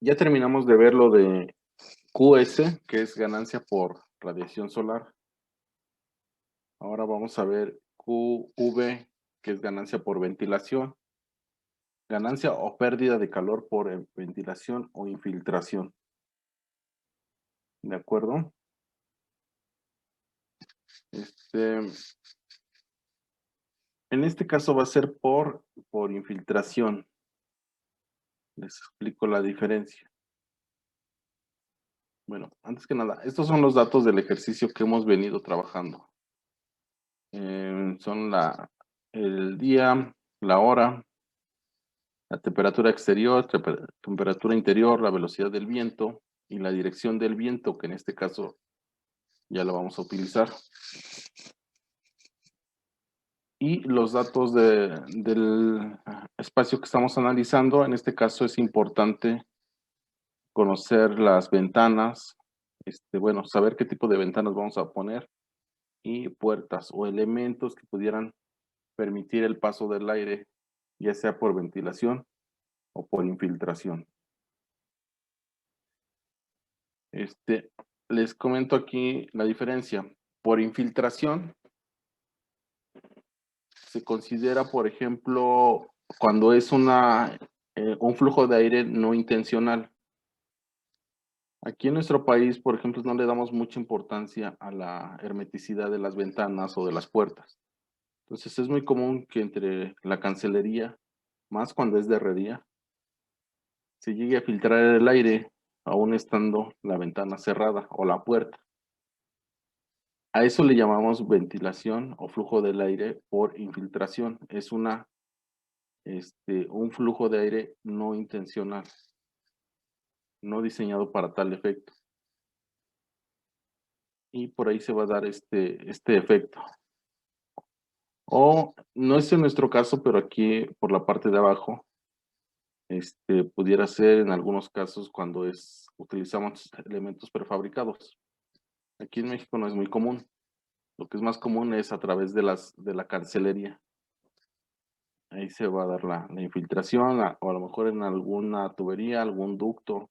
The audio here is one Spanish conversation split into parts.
Ya terminamos de ver lo de QS, que es ganancia por radiación solar. Ahora vamos a ver QV, que es ganancia por ventilación. Ganancia o pérdida de calor por ventilación o infiltración. ¿De acuerdo? En este caso va a ser por infiltración. Les explico la diferencia. Bueno, antes que nada, estos son los datos del ejercicio que hemos venido trabajando. Son el día, la hora, la temperatura exterior, temperatura interior, la velocidad del viento y la dirección del viento, que en este caso ya lo vamos a utilizar. Y los datos del espacio que estamos analizando, en este caso es importante conocer las ventanas, bueno, saber qué tipo de ventanas vamos a poner y puertas o elementos que pudieran permitir el paso del aire, ya sea por ventilación o por infiltración. Les comento aquí la diferencia. Por infiltración se considera, por ejemplo, cuando es un flujo de aire no intencional. Aquí en nuestro país, por ejemplo, no le damos mucha importancia a la hermeticidad de las ventanas o de las puertas. Entonces es muy común que entre la cancelería, más cuando es de herrería, se llegue a filtrar el aire aún estando la ventana cerrada o la puerta. A eso le llamamos ventilación o flujo del aire por infiltración. Es un flujo de aire no intencional, no diseñado para tal efecto. Y por ahí se va a dar este efecto. O no es en nuestro caso, pero aquí por la parte de abajo, pudiera ser en algunos casos cuando utilizamos elementos prefabricados. Aquí en México no es muy común. Lo que es más común es a través de la cancelería. Ahí se va a dar la infiltración, o a lo mejor en alguna tubería, algún ducto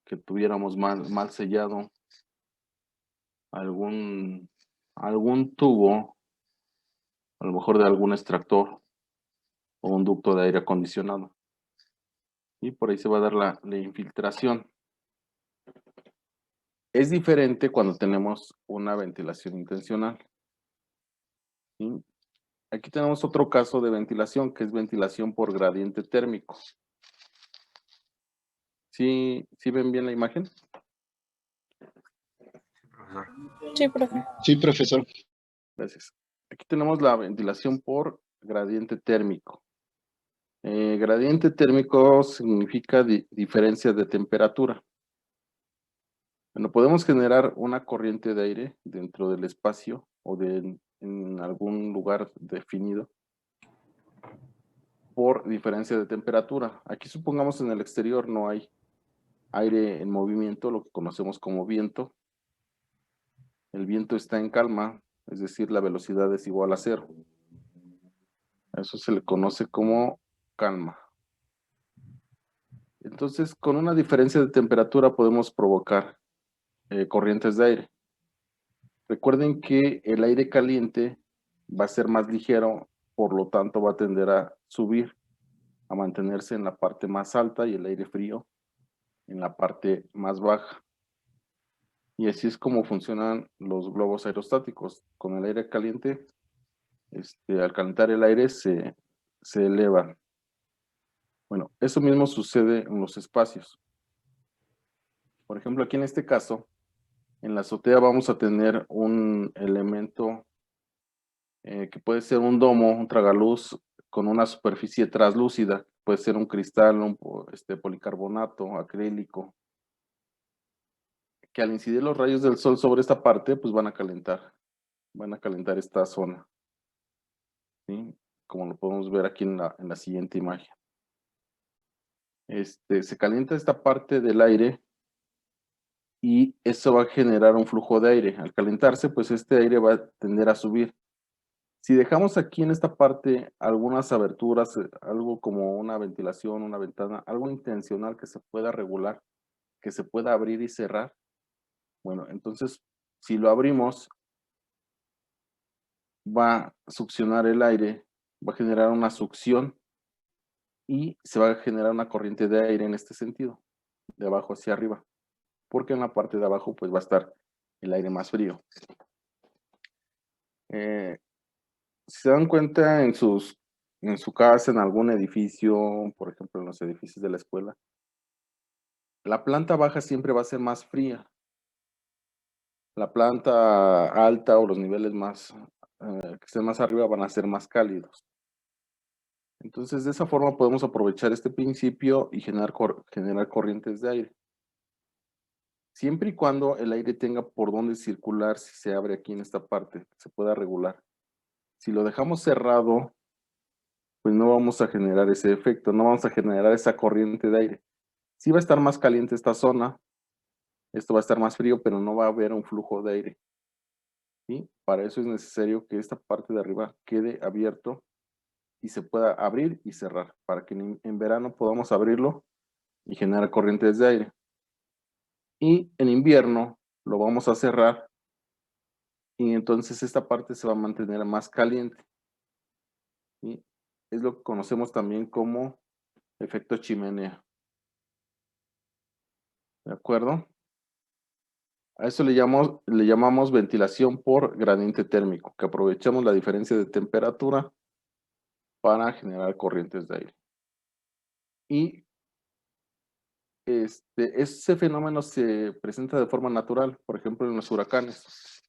que tuviéramos mal sellado, algún tubo, a lo mejor de algún extractor o un ducto de aire acondicionado. Y por ahí se va a dar la infiltración. Es diferente cuando tenemos una ventilación intencional. ¿Sí? Aquí tenemos otro caso de ventilación, que es ventilación por gradiente térmico. ¿Sí ven bien la imagen? Sí, profe. Sí, profesor. Gracias. Aquí tenemos la ventilación por gradiente térmico. Gradiente térmico significa diferencia de temperatura. Bueno, podemos generar una corriente de aire dentro del espacio o en algún lugar definido por diferencia de temperatura. Aquí supongamos en el exterior no hay aire en movimiento, lo que conocemos como viento. El viento está en calma, es decir, la velocidad es igual a 0. A eso se le conoce como calma. Entonces, con una diferencia de temperatura podemos provocar corrientes de aire. Recuerden que el aire caliente va a ser más ligero, por lo tanto va a tender a subir, a mantenerse en la parte más alta y el aire frío en la parte más baja. Y así es como funcionan los globos aerostáticos. Con el aire caliente, al calentar el aire se eleva. Bueno, eso mismo sucede en los espacios. Por ejemplo, aquí en este caso, en la azotea vamos a tener un elemento que puede ser un domo, un tragaluz con una superficie translúcida. Puede ser un cristal, un policarbonato, acrílico, que al incidir los rayos del sol sobre esta parte, pues van a calentar esta zona. ¿Sí? Como lo podemos ver aquí en la siguiente imagen. Se calienta esta parte del aire y eso va a generar un flujo de aire. Al calentarse, pues este aire va a tender a subir. Si dejamos aquí en esta parte algunas aberturas, algo como una ventilación, una ventana, algo intencional que se pueda regular, que se pueda abrir y cerrar, bueno, entonces si lo abrimos, va a succionar el aire, va a generar una succión y se va a generar una corriente de aire en este sentido, de abajo hacia arriba, porque en la parte de abajo pues va a estar el aire más frío. Si se dan cuenta en su casa, en algún edificio, por ejemplo, en los edificios de la escuela, la planta baja siempre va a ser más fría. La planta alta o los niveles más que estén más arriba van a ser más cálidos. Entonces, de esa forma podemos aprovechar este principio y generar corrientes de aire. Siempre y cuando el aire tenga por dónde circular, si se abre aquí en esta parte, se pueda regular. Si lo dejamos cerrado, pues no vamos a generar ese efecto, no vamos a generar esa corriente de aire. Sí va a estar más caliente esta zona, esto va a estar más frío, pero no va a haber un flujo de aire. ¿Sí? Para eso es necesario que esta parte de arriba quede abierto y se pueda abrir y cerrar, para que en verano podamos abrirlo y generar corrientes de aire. Y en invierno lo vamos a cerrar y entonces esta parte se va a mantener más caliente. ¿Sí? Es lo que conocemos también como efecto chimenea. ¿De acuerdo? A eso le llamamos ventilación por gradiente térmico, que aprovechamos la diferencia de temperatura para generar corrientes de aire. Y ese fenómeno se presenta de forma natural, por ejemplo, en los huracanes.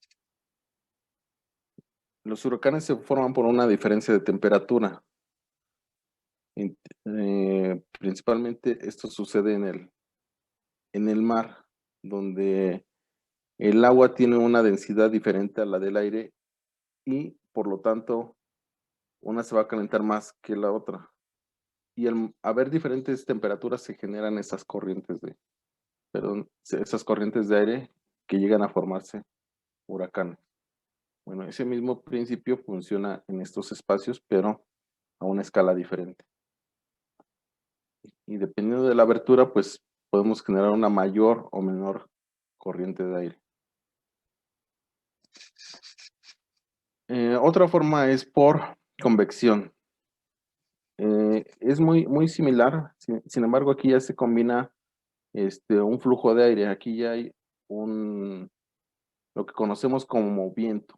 Los huracanes se forman por una diferencia de temperatura. Principalmente esto sucede en el mar, donde el agua tiene una densidad diferente a la del aire y por lo tanto una se va a calentar más que la otra. Y al haber diferentes temperaturas se generan esas corrientes de aire que llegan a formarse huracanes. Bueno, ese mismo principio funciona en estos espacios, pero a una escala diferente. Y dependiendo de la abertura, pues podemos generar una mayor o menor corriente de aire. Otra forma es por convección. Es muy similar, sin embargo aquí ya se combina un flujo de aire. Aquí ya hay lo que conocemos como viento.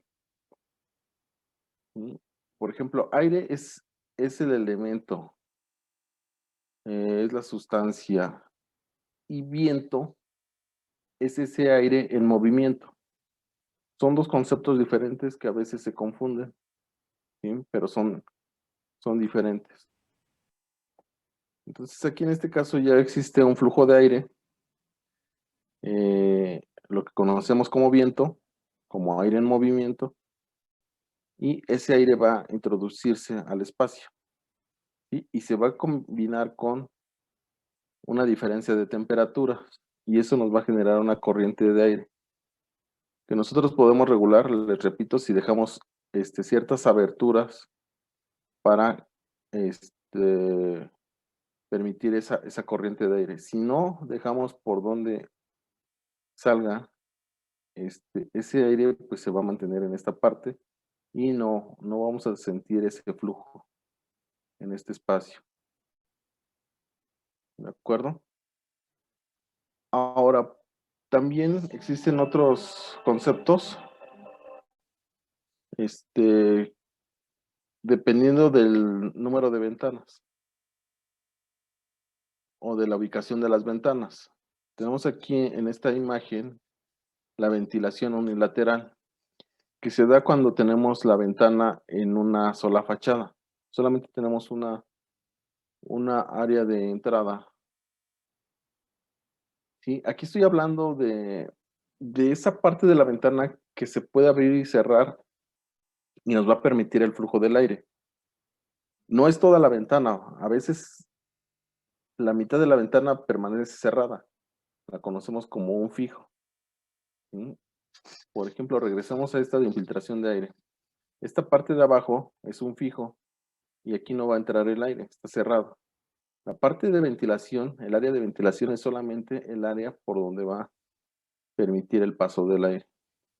¿Sí? Por ejemplo, aire es el elemento, es la sustancia, y viento es ese aire en movimiento. Son dos conceptos diferentes que a veces se confunden, ¿sí? Pero son diferentes. Entonces aquí en este caso ya existe un flujo de aire, lo que conocemos como viento, como aire en movimiento, y ese aire va a introducirse al espacio, ¿sí? Y se va a combinar con una diferencia de temperatura, y eso nos va a generar una corriente de aire, que nosotros podemos regular, les repito, si dejamos ciertas aberturas para permitir esa corriente de aire. Si no dejamos por donde salga, ese aire pues se va a mantener en esta parte y no vamos a sentir ese flujo en este espacio. ¿De acuerdo? Ahora, también existen otros conceptos, dependiendo del número de ventanas o de la ubicación de las ventanas. Tenemos aquí en esta imagen la ventilación unilateral, que se da cuando tenemos la ventana en una sola fachada. Solamente tenemos una área de entrada. ¿Sí? Aquí estoy hablando de esa parte de la ventana que se puede abrir y cerrar y nos va a permitir el flujo del aire. No es toda la ventana, a veces la mitad de la ventana permanece cerrada, la conocemos como un fijo. ¿Sí? Por ejemplo, regresamos a esta de infiltración de aire. Esta parte de abajo es un fijo y aquí no va a entrar el aire, está cerrado. La parte de ventilación, el área de ventilación es solamente el área por donde va a permitir el paso del aire,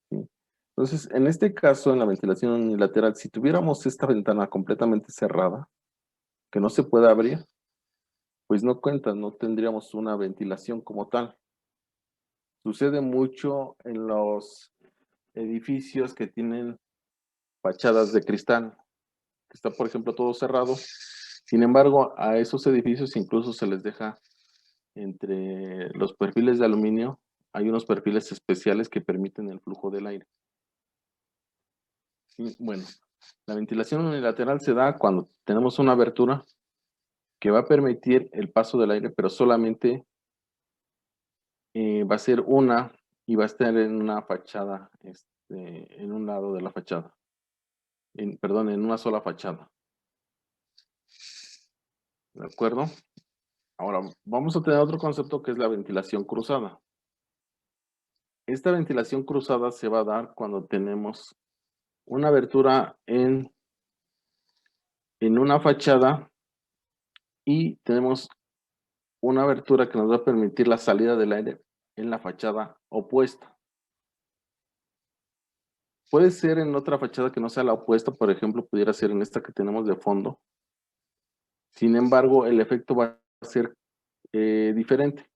¿sí? Entonces, en este caso, en la ventilación unilateral, si tuviéramos esta ventana completamente cerrada, que no se puede abrir, pues no cuenta, no tendríamos una ventilación como tal. Sucede mucho en los edificios que tienen fachadas de cristal, que está, por ejemplo, todo cerrado. Sin embargo, a esos edificios incluso se les deja entre los perfiles de aluminio, hay unos perfiles especiales que permiten el flujo del aire. Sí, bueno, la ventilación unilateral se da cuando tenemos una abertura que va a permitir el paso del aire, pero solamente va a ser una y va a estar en una fachada, en un lado de la fachada. Perdón, en una sola fachada. ¿De acuerdo? Ahora, vamos a tener otro concepto que es la ventilación cruzada. Esta ventilación cruzada se va a dar cuando tenemos una abertura en una fachada y tenemos una abertura que nos va a permitir la salida del aire en la fachada opuesta. Puede ser en otra fachada que no sea la opuesta, por ejemplo, pudiera ser en esta que tenemos de fondo. Sin embargo, el efecto va a ser diferente.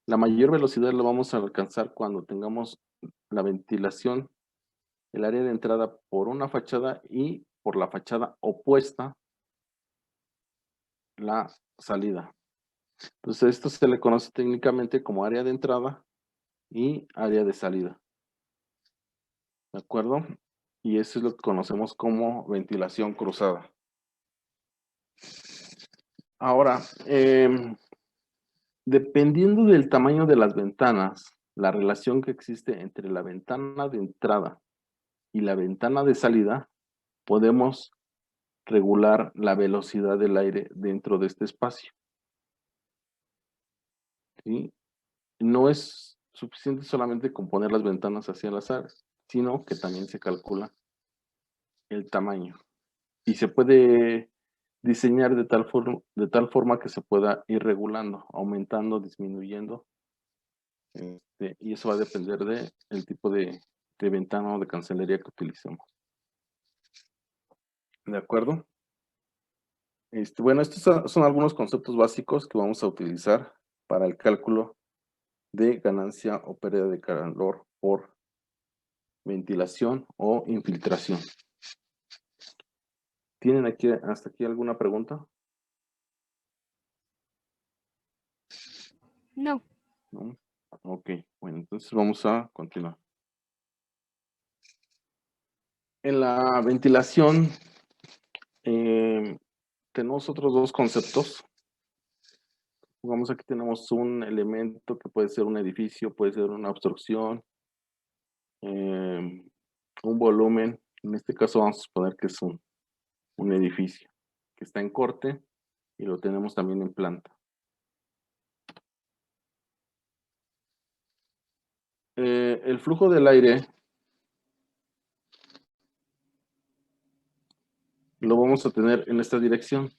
La mayor velocidad la vamos a alcanzar cuando tengamos la ventilación, el área de entrada por una fachada y por la fachada opuesta la salida. Entonces, esto se le conoce técnicamente como área de entrada y área de salida. ¿De acuerdo? Y eso es lo que conocemos como ventilación cruzada. Ahora, dependiendo del tamaño de las ventanas, la relación que existe entre la ventana de entrada y la ventana de salida, podemos regular la velocidad del aire dentro de este espacio, ¿sí? No es suficiente solamente con poner las ventanas hacia las áreas, sino que también se calcula el tamaño. Y se puede diseñar de tal forma que se pueda ir regulando, aumentando, disminuyendo. Y eso va a depender del tipo de ventana o de cancelería que utilicemos. ¿De acuerdo? Bueno, estos son algunos conceptos básicos que vamos a utilizar para el cálculo de ganancia o pérdida de calor por ventilación o infiltración. ¿Tienen aquí hasta aquí alguna pregunta? No. ¿No? Ok, bueno, entonces vamos a continuar. En la ventilación tenemos otros dos conceptos. Digamos, aquí tenemos un elemento que puede ser un edificio, puede ser una obstrucción, un volumen. En este caso vamos a suponer que es un edificio que está en corte y lo tenemos también en planta. El flujo del aire lo vamos a tener en esta dirección.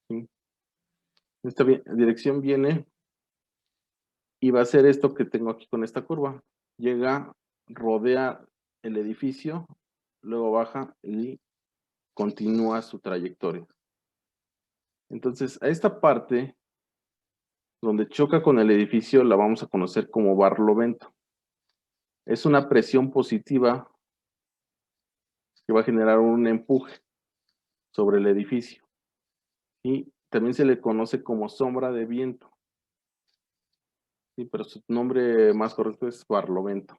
¿Sí? Esta dirección viene y va a ser esto que tengo aquí con esta curva. Llega, rodea el edificio, luego baja y continúa su trayectoria. Entonces, a esta parte donde choca con el edificio la vamos a conocer como barlovento. Es una presión positiva que va a generar un empuje sobre el edificio. Y también se le conoce como sombra de viento. Sí, pero su nombre más correcto es barlovento.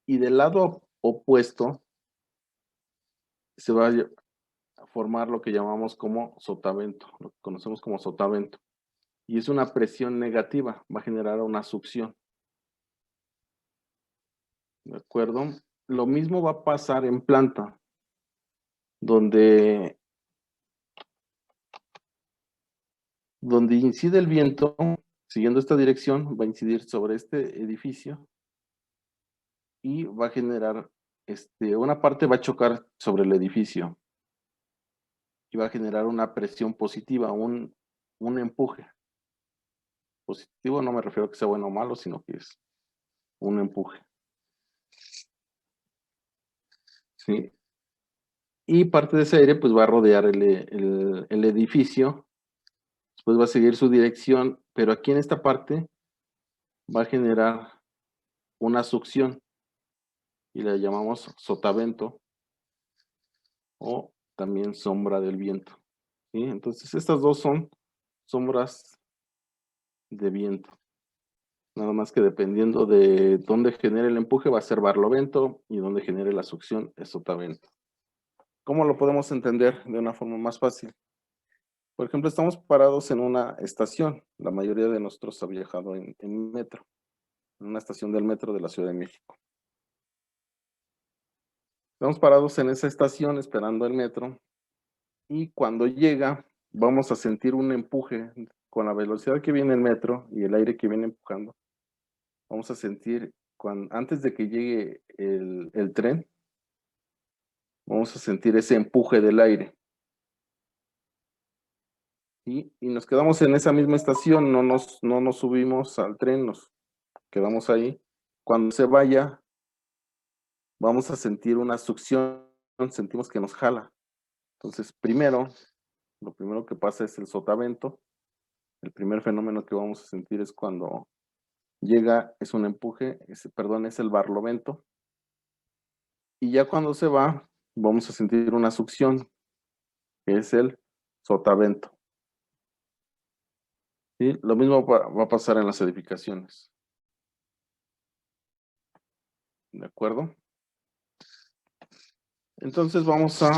Y del lado opuesto se va a formar lo que llamamos como sotavento, lo que conocemos como sotavento. Y es una presión negativa, va a generar una succión. ¿De acuerdo? Lo mismo va a pasar en planta, donde incide el viento, Siguiendo esta dirección, va a incidir sobre este edificio y va a generar, una parte va a chocar sobre el edificio y va a generar una presión positiva, un empuje. Positivo no me refiero a que sea bueno o malo, sino que es un empuje. ¿Sí? Y parte de ese aire pues va a rodear el edificio, después va a seguir su dirección, pero aquí en esta parte va a generar una succión y la llamamos sotavento o también sombra del viento. ¿Sí? Entonces estas dos son sombras de viento. Nada más que dependiendo de dónde genere el empuje va a ser barlovento y donde genere la succión es sotavento. ¿Cómo lo podemos entender de una forma más fácil? Por ejemplo, estamos parados en una estación. La mayoría de nosotros ha viajado en metro, en una estación del metro de la Ciudad de México. Estamos parados en esa estación esperando el metro y cuando llega vamos a sentir un empuje con la velocidad que viene el metro y el aire que viene empujando. Vamos a sentir, antes de que llegue el tren, vamos a sentir ese empuje del aire. Y nos quedamos en esa misma estación, no nos subimos al tren, nos quedamos ahí. Cuando se vaya, vamos a sentir una succión, sentimos que nos jala. Entonces, lo primero que pasa es el sotavento. El primer fenómeno que vamos a sentir es cuando llega, es un empuje, es el barlovento. Y ya cuando se va, vamos a sentir una succión, que es el sotavento. ¿Sí? Lo mismo va a pasar en las edificaciones. ¿De acuerdo? Entonces vamos a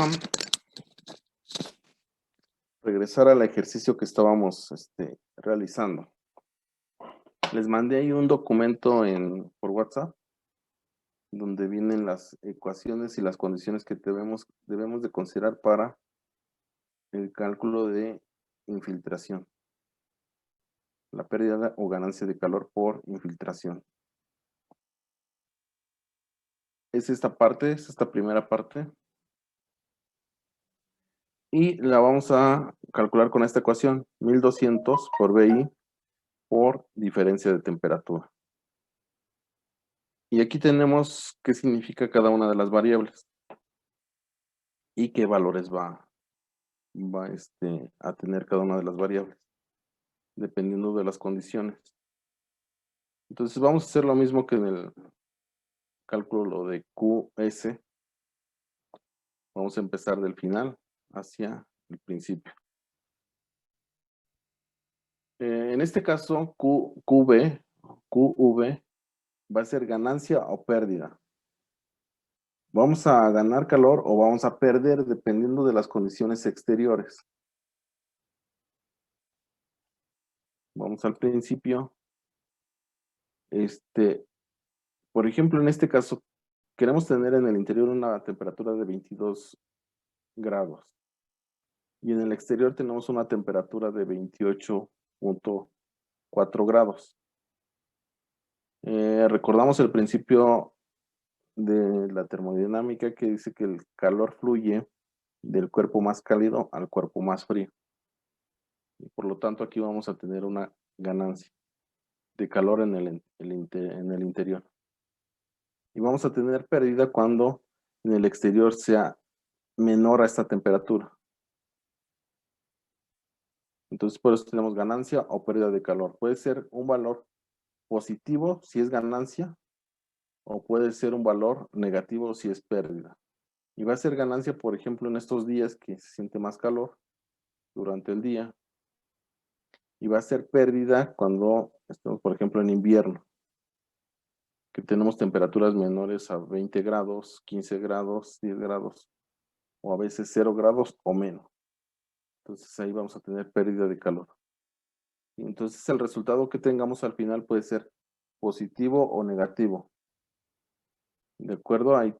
regresar al ejercicio que estábamos realizando. Les mandé ahí un documento por WhatsApp donde vienen las ecuaciones y las condiciones que debemos de considerar para el cálculo de infiltración. La pérdida o ganancia de calor por infiltración. Es esta parte, es esta primera parte. Y la vamos a calcular con esta ecuación, 1200 por BI por diferencia de temperatura. Y aquí tenemos qué significa cada una de las variables y qué valores va a tener cada una de las variables, dependiendo de las condiciones. Entonces vamos a hacer lo mismo que en el cálculo de QS. Vamos a empezar del final hacia el principio. En este caso, QV va a ser ganancia o pérdida. Vamos a ganar calor o vamos a perder dependiendo de las condiciones exteriores. Vamos al principio. Por ejemplo, en este caso, queremos tener en el interior una temperatura de 22 grados. Y en el exterior tenemos una temperatura de 28.4 grados. Recordamos el principio de la termodinámica que dice que el calor fluye del cuerpo más cálido al cuerpo más frío. Y por lo tanto, aquí vamos a tener una ganancia de calor en el interior. Y vamos a tener pérdida cuando en el exterior sea menor a esta temperatura. Entonces, por eso tenemos ganancia o pérdida de calor. Puede ser un valor positivo si es ganancia, o puede ser un valor negativo si es pérdida. Y va a ser ganancia, por ejemplo, en estos días que se siente más calor durante el día. Y va a ser pérdida cuando estemos, por ejemplo, en invierno, que tenemos temperaturas menores a 20 grados, 15 grados, 10 grados, o a veces 0 grados o menos. Entonces ahí vamos a tener pérdida de calor. Y entonces el resultado que tengamos al final puede ser positivo o negativo. ¿De acuerdo? Ahí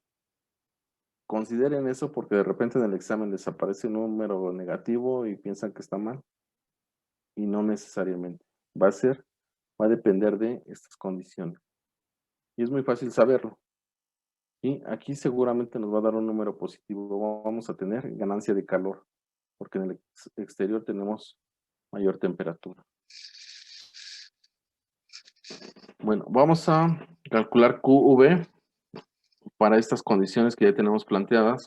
consideren eso porque de repente en el examen les aparece un número negativo y piensan que está mal. Y no necesariamente. Va a ser va a depender de estas condiciones. Y es muy fácil saberlo. Y aquí seguramente nos va a dar un número positivo. Vamos a tener ganancia de calor, porque en el exterior tenemos mayor temperatura. Bueno, vamos a calcular QV para estas condiciones que ya tenemos planteadas.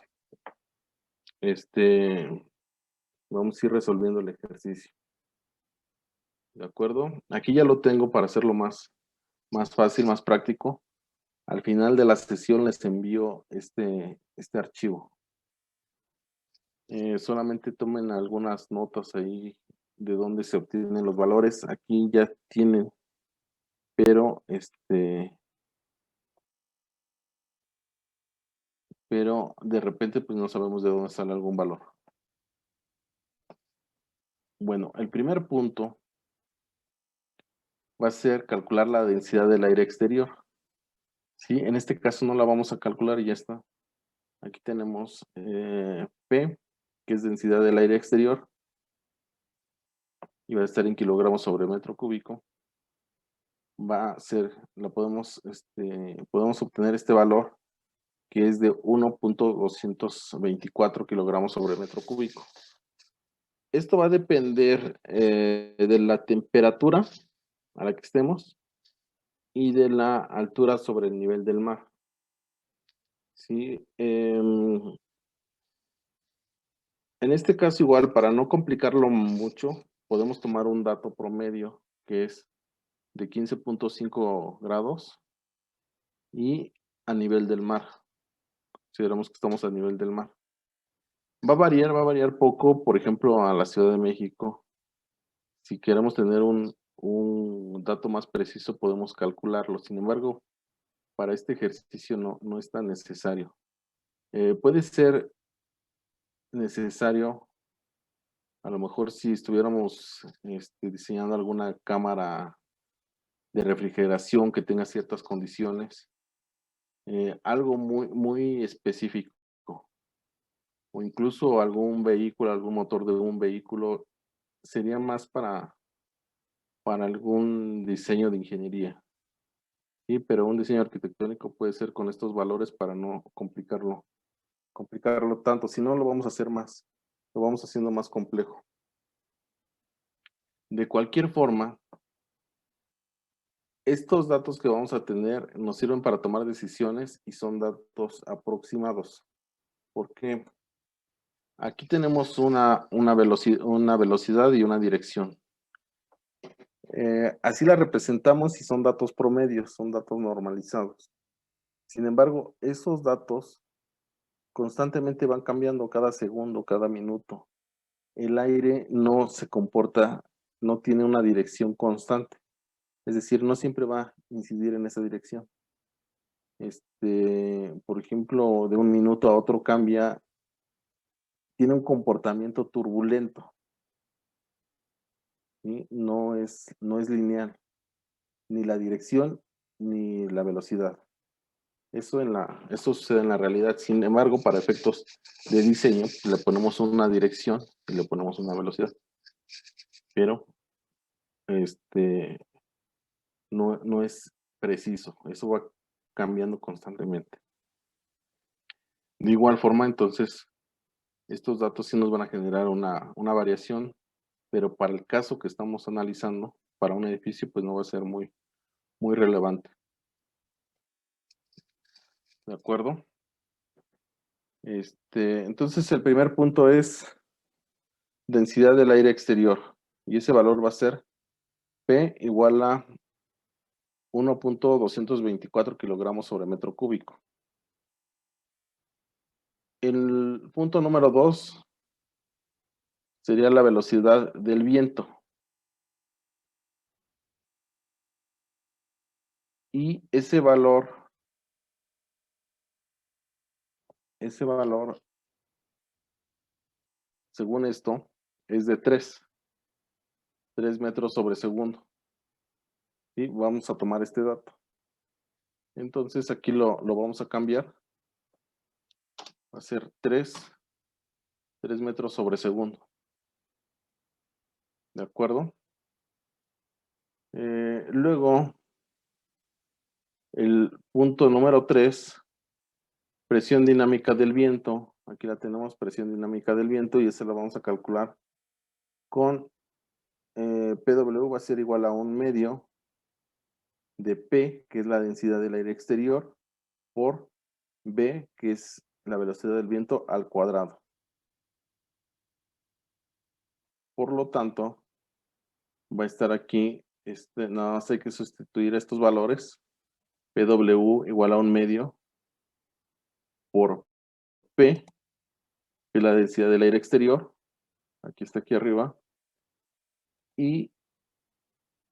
Vamos a ir resolviendo el ejercicio. ¿De acuerdo? Aquí ya lo tengo para hacerlo más fácil, más práctico. Al final de la sesión les envío este archivo. Solamente tomen algunas notas ahí de dónde se obtienen los valores. Aquí ya tienen, pero de repente pues no sabemos de dónde sale algún valor. Bueno, el primer punto va a ser calcular la densidad del aire exterior. Sí, en este caso no la vamos a calcular y ya está. Aquí tenemos P, que es densidad del aire exterior, y va a estar en kilogramos sobre metro cúbico. Va a ser, podemos obtener este valor, que es de 1.224 kilogramos sobre metro cúbico. Esto va a depender de la temperatura a la que estemos y de la altura sobre el nivel del mar. ¿Sí? En este caso igual, para no complicarlo mucho, podemos tomar un dato promedio que es de 15.5 grados y a nivel del mar. Consideramos que estamos a nivel del mar. Va a variar poco, por ejemplo, a la Ciudad de México. Si queremos tener un dato más preciso, podemos calcularlo. Sin embargo, para este ejercicio no es tan necesario. Puede ser necesario, a lo mejor si estuviéramos diseñando alguna cámara de refrigeración que tenga ciertas condiciones, algo muy específico, o incluso algún vehículo, algún motor de un vehículo, sería más para algún diseño de ingeniería. Sí, pero un diseño arquitectónico puede ser con estos valores para no complicarlo tanto. Si no, lo vamos a hacer lo vamos haciendo más complejo. De cualquier forma, estos datos que vamos a tener nos sirven para tomar decisiones y son datos aproximados. Porque aquí tenemos una velocidad y una dirección. Así la representamos y son datos promedios, son datos normalizados. Sin embargo, esos datos constantemente van cambiando cada segundo, cada minuto. El aire no se comporta, no tiene una dirección constante. Es decir, no siempre va a incidir en esa dirección. Por ejemplo, de un minuto a otro cambia, tiene un comportamiento turbulento. ¿Sí? No es lineal, ni la dirección ni la velocidad. Eso sucede en la realidad. Sin embargo, para efectos de diseño, le ponemos una dirección y le ponemos una velocidad. Pero no es preciso. Eso va cambiando constantemente. De igual forma, entonces, estos datos sí nos van a generar una variación, pero para el caso que estamos analizando, para un edificio, pues no va a ser muy relevante. ¿De acuerdo? Entonces el primer punto es densidad del aire exterior, y ese valor va a ser P igual a 1.224 kilogramos sobre metro cúbico. El punto número 2 sería la velocidad del viento. Y ese valor, según esto, es de 3 metros sobre segundo. Y vamos a tomar este dato. Entonces aquí lo vamos a cambiar. Va a ser 3 metros sobre segundo. ¿De acuerdo? Luego, el punto número 3, presión dinámica del viento. Aquí la tenemos, presión dinámica del viento, y esa la vamos a calcular con PW va a ser igual a 1/2 de P, que es la densidad del aire exterior, por B, que es la velocidad del viento al cuadrado. Por lo tanto, va a estar aquí, nada más hay que sustituir estos valores. PW igual a 1/2 por P, que es la densidad del aire exterior. Aquí está aquí arriba. Y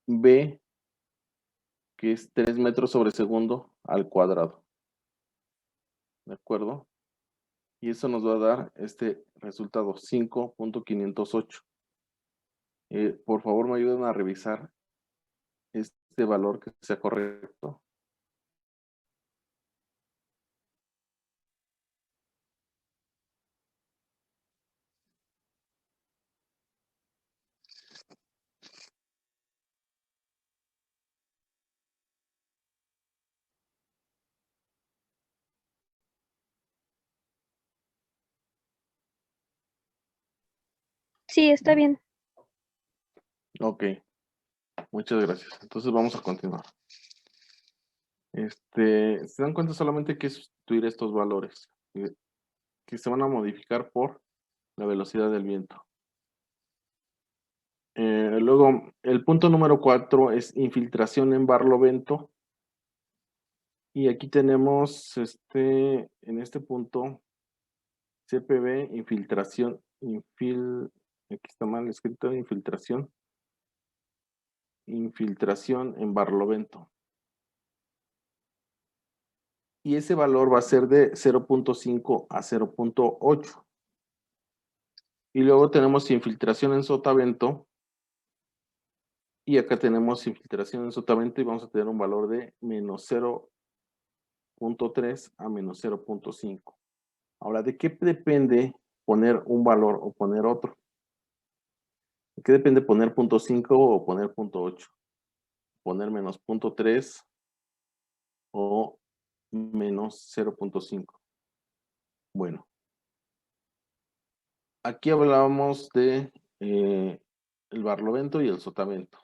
B, que es 3 metros sobre segundo al cuadrado. ¿De acuerdo? Y eso nos va a dar este resultado, 5.508. Por favor, me ayuden a revisar este valor que sea correcto. Sí, está bien. Ok, muchas gracias. Entonces vamos a continuar. Se dan cuenta solamente que sustituir estos valores, que se van a modificar por la velocidad del viento. Luego, el punto número 4 es infiltración en barlovento. Y aquí tenemos, en este punto, CPB, infiltración, aquí está mal escrito, infiltración en barlovento. Y ese valor va a ser de 0.5 a 0.8. Y luego tenemos infiltración en sotavento. Y acá tenemos infiltración en sotavento y vamos a tener un valor de menos 0.3 a menos 0.5. Ahora, ¿de qué depende poner un valor o poner otro? ¿De qué depende poner 0.5 o poner 0.8? Poner menos 0.3 o menos 0.5. Bueno, aquí hablábamos de el barlovento y el sotavento,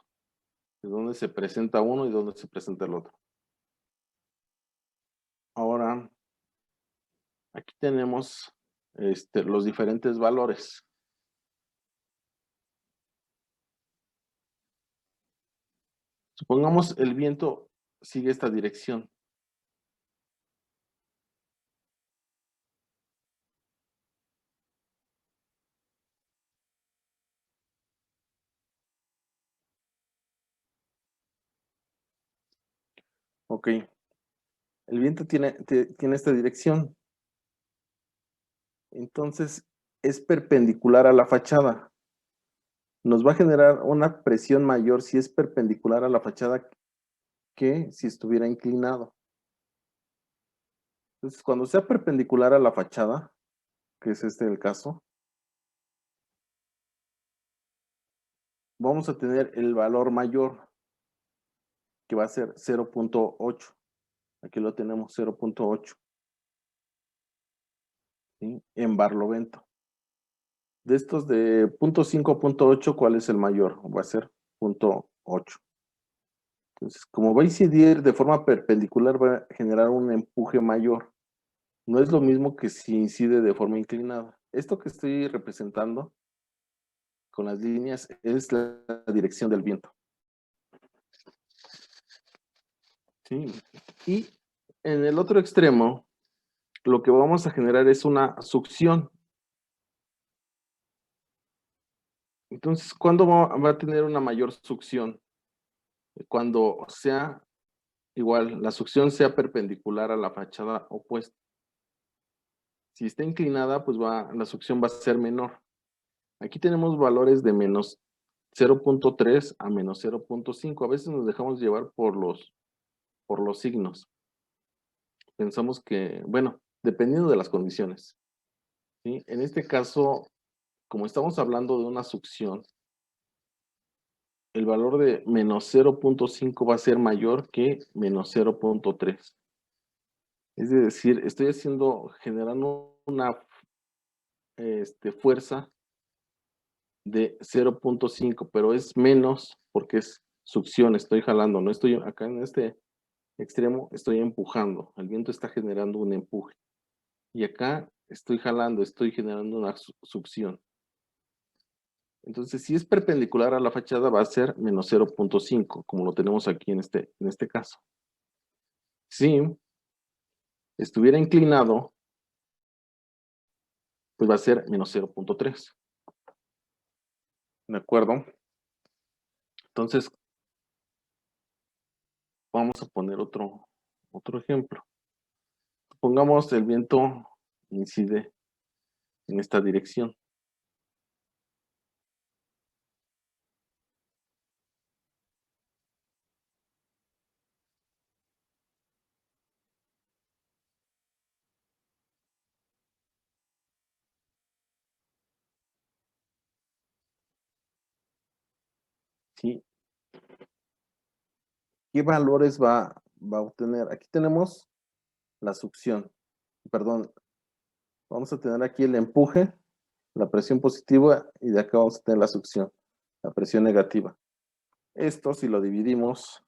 de dónde se presenta uno y dónde se presenta el otro. Ahora, aquí tenemos los diferentes valores. Supongamos el viento sigue esta dirección. Ok, el viento tiene esta dirección. Entonces, es perpendicular a la fachada. Nos va a generar una presión mayor si es perpendicular a la fachada que si estuviera inclinado. Entonces, cuando sea perpendicular a la fachada, que es el caso, vamos a tener el valor mayor, que va a ser 0.8. Aquí lo tenemos, 0.8. ¿Sí? En barlovento. De estos de 0.5 a 0.8, ¿cuál es el mayor? Va a ser 0.8. Entonces, como va a incidir de forma perpendicular, va a generar un empuje mayor. No es lo mismo que si incide de forma inclinada. Esto que estoy representando con las líneas es la dirección del viento. ¿Sí? Y en el otro extremo, lo que vamos a generar es una succión. Entonces, ¿cuándo va a tener una mayor succión? Cuando sea igual, la succión sea perpendicular a la fachada opuesta. Si está inclinada, pues la succión va a ser menor. Aquí tenemos valores de menos 0.3 a menos 0.5. A veces nos dejamos llevar por los signos. Pensamos que, bueno, dependiendo de las condiciones, ¿sí? En este caso, como estamos hablando de una succión, el valor de menos 0.5 va a ser mayor que menos 0.3. Es decir, estoy generando una fuerza de 0.5, pero es menos porque es succión, estoy jalando, no estoy acá en este extremo, estoy empujando, el viento está generando un empuje. Y acá estoy jalando, estoy generando una succión. Entonces, si es perpendicular a la fachada, va a ser menos 0.5, como lo tenemos aquí en este caso. Si estuviera inclinado, pues va a ser menos 0.3. ¿De acuerdo? Entonces, vamos a poner otro ejemplo. Supongamos el viento incide en esta dirección. ¿Sí? ¿Qué valores va a obtener? Aquí tenemos la succión. Perdón, vamos a tener aquí el empuje, la presión positiva, y de acá vamos a tener la succión, la presión negativa. Esto, si lo dividimos,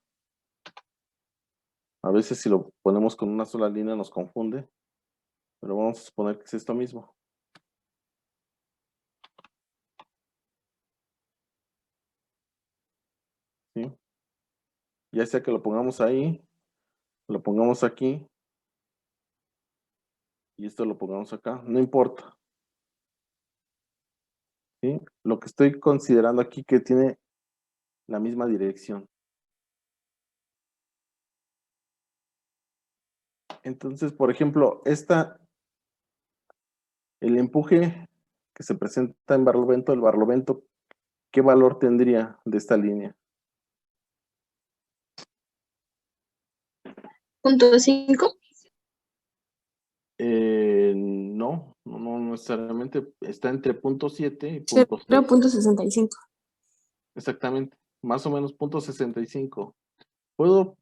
a veces si lo ponemos con una sola línea nos confunde, pero vamos a suponer que es esto mismo. ¿Sí? Ya sea que lo pongamos ahí, lo pongamos aquí, y esto lo pongamos acá, no importa. ¿Sí? Lo que estoy considerando aquí que tiene la misma dirección. Entonces, por ejemplo, el empuje que se presenta en barlovento, el barlovento, ¿qué valor tendría de esta línea? ¿0.5? No necesariamente. Está entre 0.7 y 0.6. 0.65. Exactamente, más o menos 0.65. Puedo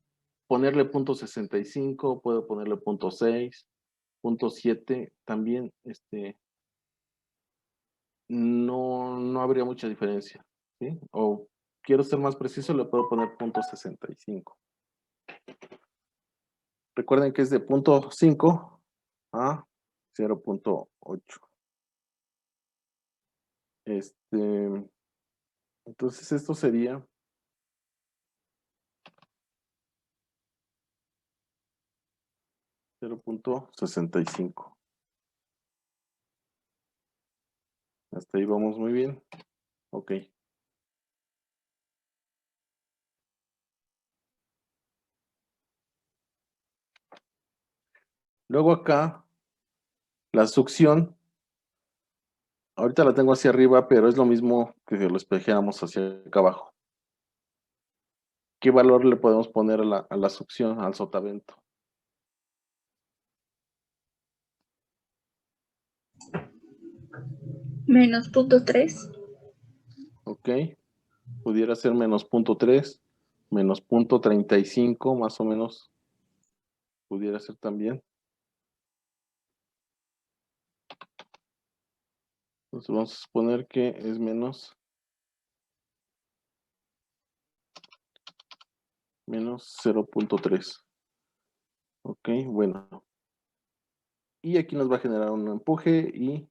ponerle 0.65, puedo ponerle 0.6, 0.7, también no habría mucha diferencia, ¿sí? O quiero ser más preciso, le puedo poner 0.65. Recuerden que es de 0.5 a 0.8. Entonces esto sería 0.65. Hasta ahí vamos muy bien. Ok. Luego acá, la succión, ahorita la tengo hacia arriba, pero es lo mismo que lo espejáramos hacia acá abajo. ¿Qué valor le podemos poner a la succión, al sotavento? Menos 0.3. Ok. Pudiera ser menos 0.3, menos 0.35, más o menos. Pudiera ser también. Entonces vamos a suponer que es menos 0.3. Ok, bueno. Y aquí nos va a generar un empuje y